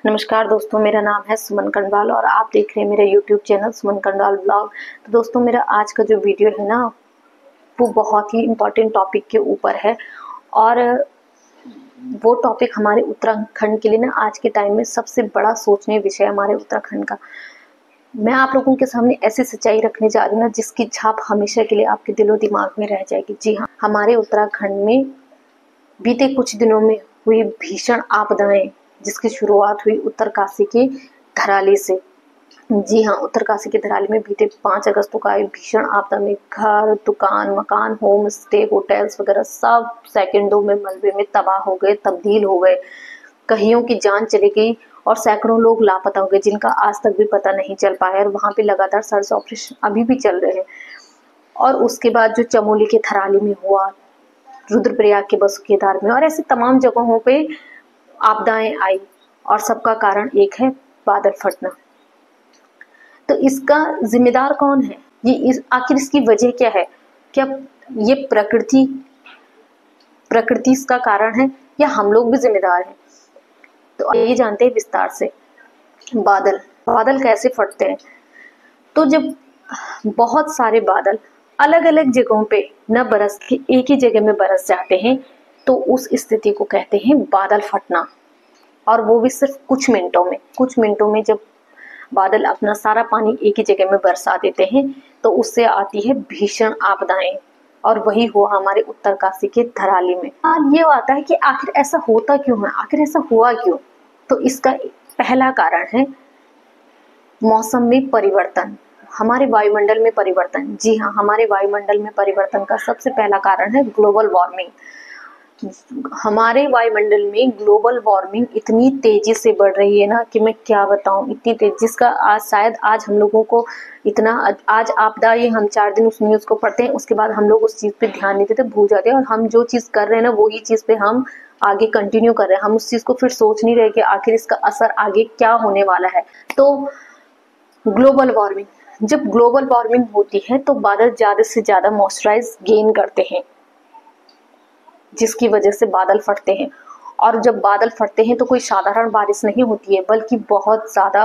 नमस्कार दोस्तों, मेरा नाम है सुमन कंडवाल और आप देख रहे हैं मेरा यूट्यूब चैनल सुमन कंडवाल ब्लॉग। तो दोस्तों, मेरा आज का जो वीडियो है ना, वो बहुत ही इम्पोर्टेंट टॉपिक के ऊपर है। और वो टॉपिक हमारे उत्तराखंड के लिए ना आज के टाइम में सबसे बड़ा सोचनीय विषय है हमारे उत्तराखंड का। मैं आप लोगों के सामने ऐसी सच्चाई रखने जा रही हूँ ना, जिसकी छाप हमेशा के लिए आपके दिलो दिमाग में रह जाएगी। जी हाँ, हमारे उत्तराखंड में बीते कुछ दिनों में हुई भीषण आपदाएं, जिसकी शुरुआत हुई उत्तरकाशी के धराली से। जी हाँ, उत्तरकाशी के धराली में बीते 5 अगस्त को आई भीषण आपदा में घर, दुकान, मकान, होम स्टे, होटल्स वगैरह सब सेकंडों में मलबे में तबाह हो गए, तब्दील हो गए। कईयों की जान चली गई और सैकड़ों लोग लापता हो गए, जिनका आज तक भी पता नहीं चल पाया। और वहाँ पे लगातार सर्च ऑपरेशन अभी भी चल रहे हैं। और उसके बाद जो चमोली के धराली में हुआ, रुद्रप्रयाग के बसुकेदार में, और ऐसे तमाम जगहों पे आपदाएं आई। और सबका कारण एक है, बादल फटना। तो इसका जिम्मेदार कौन है? आखिर इसकी वजह क्या है? क्या ये प्रकृति इसका कारण है या हम लोग भी जिम्मेदार हैं? तो ये जानते हैं विस्तार से। बादल कैसे फटते हैं? तो जब बहुत सारे बादल अलग अलग जगहों पे न बरस के एक ही जगह में बरस जाते हैं, तो उस स्थिति को कहते हैं बादल फटना। और वो भी सिर्फ कुछ मिनटों में जब बादल अपना सारा पानी एक ही जगह में बरसा देते हैं, तो उससे आती है भीषण आपदाएं। और वही हुआ हमारे उत्तरकाशी के धराली में। ये आता है कि आखिर ऐसा होता क्यों है, आखिर ऐसा हुआ क्यों? तो इसका पहला कारण है मौसम में परिवर्तन, हमारे वायुमंडल में परिवर्तन। जी हाँ, हमारे वायुमंडल में परिवर्तन का सबसे पहला कारण है ग्लोबल वार्मिंग। हमारे वायुमंडल में ग्लोबल वार्मिंग इतनी तेजी से बढ़ रही है ना, कि मैं क्या बताऊं, इतनी तेज, जिसका आज हम लोगों को इतना, आज आपदा ये हम 4 दिन उस न्यूज को पढ़ते हैं, उसके बाद हम लोग उस चीज पे ध्यान नहीं देते, भूल जाते हैं। और हम जो चीज कर रहे हैं ना, वही चीज पे हम आगे कंटिन्यू कर रहे हैं। हम उस चीज को फिर सोच नहीं रहे कि आखिर इसका असर आगे क्या होने वाला है। तो ग्लोबल वार्मिंग, जब ग्लोबल वार्मिंग होती है तो बादल ज्यादा से ज्यादा मॉइस्चराइज गेन करते हैं, जिसकी वजह से बादल फटते हैं। और जब बादल फटते हैं तो कोई साधारण बारिश नहीं होती है, बल्कि बहुत ज्यादा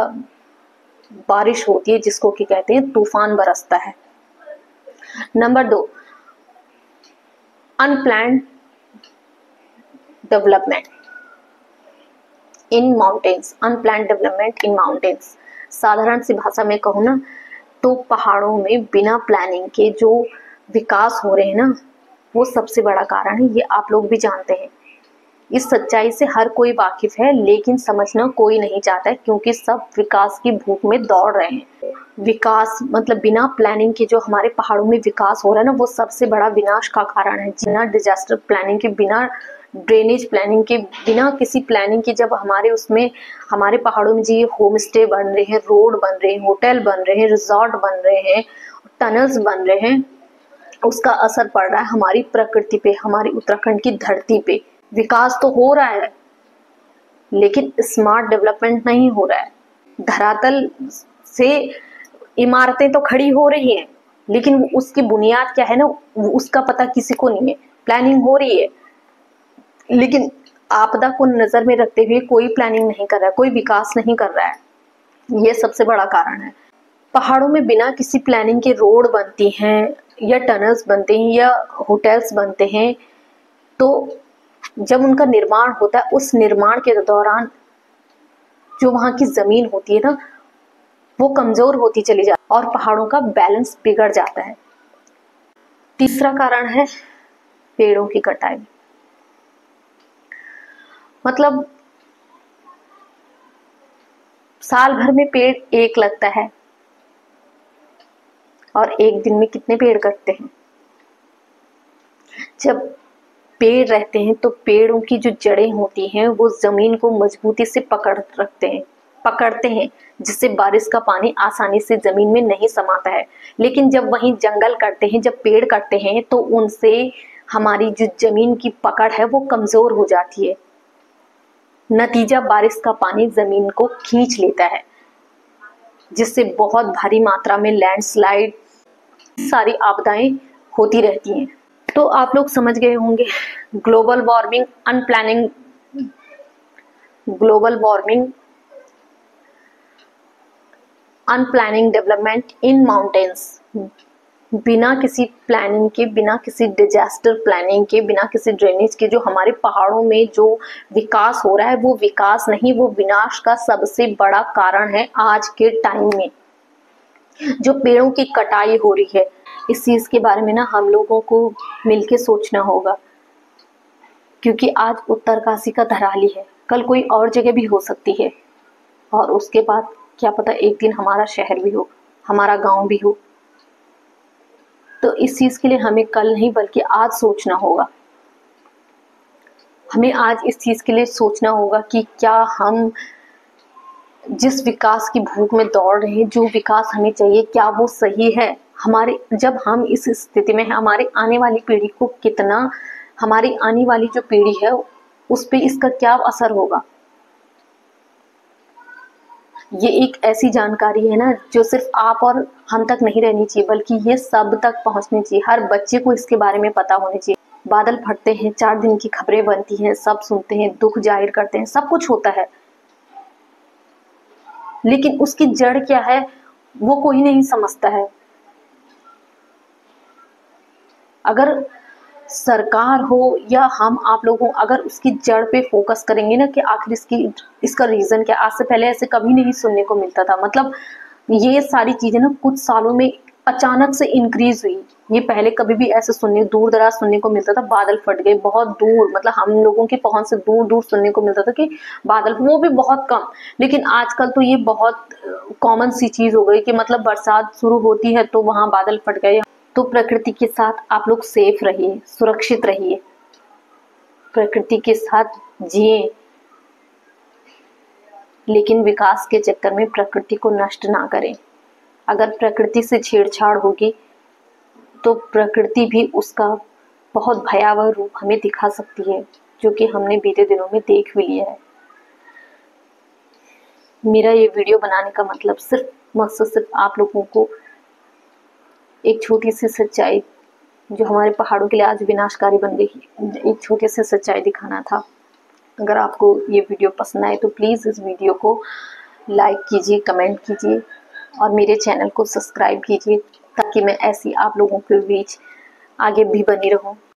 बारिश होती है, जिसको कि कहते हैं तूफान बरसता है। Number 2, unplanned development in mountains. साधारण सी भाषा में कहूँ ना, तो पहाड़ों में बिना प्लानिंग के जो विकास हो रहे हैं ना, वो सबसे बड़ा कारण है। ये आप लोग भी जानते हैं। इस सच्चाई से हर कोई वाकिफ है, लेकिन समझना कोई नहीं चाहता है, क्योंकि सब विकास की भूख में दौड़ रहे हैं। विकास मतलब बिना प्लानिंग के जो हमारे पहाड़ों में विकास हो रहा है ना, वो सबसे बड़ा विनाश का कारण है। बिना डिजास्टर प्लानिंग के, बिना ड्रेनेज प्लानिंग के, बिना किसी प्लानिंग के जब हमारे पहाड़ों में जी होम स्टे बन रहे हैं, रोड बन रहे हैं, होटल बन रहे हैं, रिजॉर्ट बन रहे हैं, टनल्स बन रहे हैं, उसका असर पड़ रहा है हमारी प्रकृति पे, हमारी उत्तराखंड की धरती पे। विकास तो हो रहा है, लेकिन स्मार्ट डेवलपमेंट नहीं हो रहा है। धरातल से इमारतें तो खड़ी हो रही हैं, लेकिन उसकी बुनियाद क्या है ना, उसका पता किसी को नहीं है। प्लानिंग हो रही है, लेकिन आपदा को नजर में रखते हुए कोई प्लानिंग नहीं कर रहा है, कोई विकास नहीं कर रहा है। ये सबसे बड़ा कारण है। पहाड़ों में बिना किसी प्लानिंग के रोड बनती हैं, या टनल्स बनते हैं, या होटल्स बनते हैं, तो जब उनका निर्माण होता है, उस निर्माण के दौरान जो वहां की जमीन होती है ना, वो कमजोर होती चली जाती है और पहाड़ों का बैलेंस बिगड़ जाता है। तीसरा कारण है पेड़ों की कटाई। मतलब साल भर में पेड़ एक लगता है, और एक दिन में कितने पेड़ कटते हैं। जब पेड़ रहते हैं तो पेड़ों की जो जड़ें होती हैं, वो जमीन को मजबूती से पकड़ते हैं, जिससे बारिश का पानी आसानी से जमीन में नहीं समाता है। लेकिन जब वहीं जंगल कटते हैं, जब पेड़ कटते हैं, तो उनसे हमारी जो जमीन की पकड़ है वो कमजोर हो जाती है। नतीजा, बारिश का पानी जमीन को खींच लेता है, जिससे बहुत भारी मात्रा में लैंडस्लाइड, सारी आपदाएं होती रहती हैं। तो आप लोग समझ गए होंगे, global warming unplanning development in mountains, बिना किसी प्लानिंग के, बिना किसी डिजास्टर प्लानिंग के, बिना किसी ड्रेनेज के जो हमारे पहाड़ों में जो विकास हो रहा है वो विकास नहीं, वो विनाश का सबसे बड़ा कारण है आज के टाइम में। जो पेड़ों की कटाई हो रही है, इस चीज के बारे में ना हम लोगों को मिलके सोचना होगा, क्योंकि आज उत्तरकाशी का धराली है, कल कोई और जगह भी हो सकती है, और उसके बाद क्या पता एक दिन हमारा शहर भी हो, हमारा गांव भी हो। तो इस चीज के लिए हमें कल नहीं बल्कि आज सोचना होगा। हमें आज इस चीज के लिए सोचना होगा कि क्या हम जिस विकास की भूख में दौड़ रहे हैं, जो विकास हमें चाहिए, क्या वो सही है? हमारे जब हम इस स्थिति में हैं, हमारे आने वाली पीढ़ी को कितना, हमारी आने वाली जो पीढ़ी है उस पे इसका क्या असर होगा? ये एक ऐसी जानकारी है ना जो सिर्फ आप और हम तक नहीं रहनी चाहिए, बल्कि ये सब तक पहुंचनी चाहिए। हर बच्चे को इसके बारे में पता होनी चाहिए। बादल फटते हैं, 4 दिन की खबरें बनती हैं, सब सुनते हैं, दुख जाहिर करते हैं, सब कुछ होता है, लेकिन उसकी जड़ क्या है वो कोई नहीं समझता है। अगर सरकार हो या हम आप लोग हो, अगर उसकी जड़ पे फोकस करेंगे ना कि आखिर इसका रीजन क्या, आज से पहले ऐसे कभी नहीं सुनने को मिलता था। मतलब ये सारी चीजें ना कुछ सालों में अचानक से इंक्रीज हुई। ये पहले कभी भी ऐसे दूर दराज सुनने को मिलता था, बादल फट गए बहुत दूर, मतलब हम लोगों की पहुंच से दूर दूर सुनने को मिलता था कि बादल, वो भी बहुत कम। लेकिन आजकल तो ये बहुत कॉमन सी चीज हो गई कि मतलब बरसात शुरू होती है तो वहां बादल फट गए। तो प्रकृति के साथ आप लोग सेफ रहिए, सुरक्षित रहिए, प्रकृति के साथ जिए, लेकिन विकास के चक्कर में प्रकृति को नष्ट ना करें। अगर प्रकृति से छेड़छाड़ होगी तो प्रकृति भी उसका बहुत भयावह रूप हमें दिखा सकती है, जो कि हमने बीते दिनों में देख भी लिया है। मेरा ये वीडियो बनाने का मतलब मकसद सिर्फ आप लोगों को एक छोटी सी सच्चाई, जो हमारे पहाड़ों के लिए आज विनाशकारी बन गई, एक छोटी सी सच्चाई दिखाना था। अगर आपको ये वीडियो पसंद आए तो प्लीज़ इस वीडियो को लाइक कीजिए, कमेंट कीजिए और मेरे चैनल को सब्सक्राइब कीजिए, ताकि मैं ऐसी आप लोगों के बीच आगे भी बनी रहूं।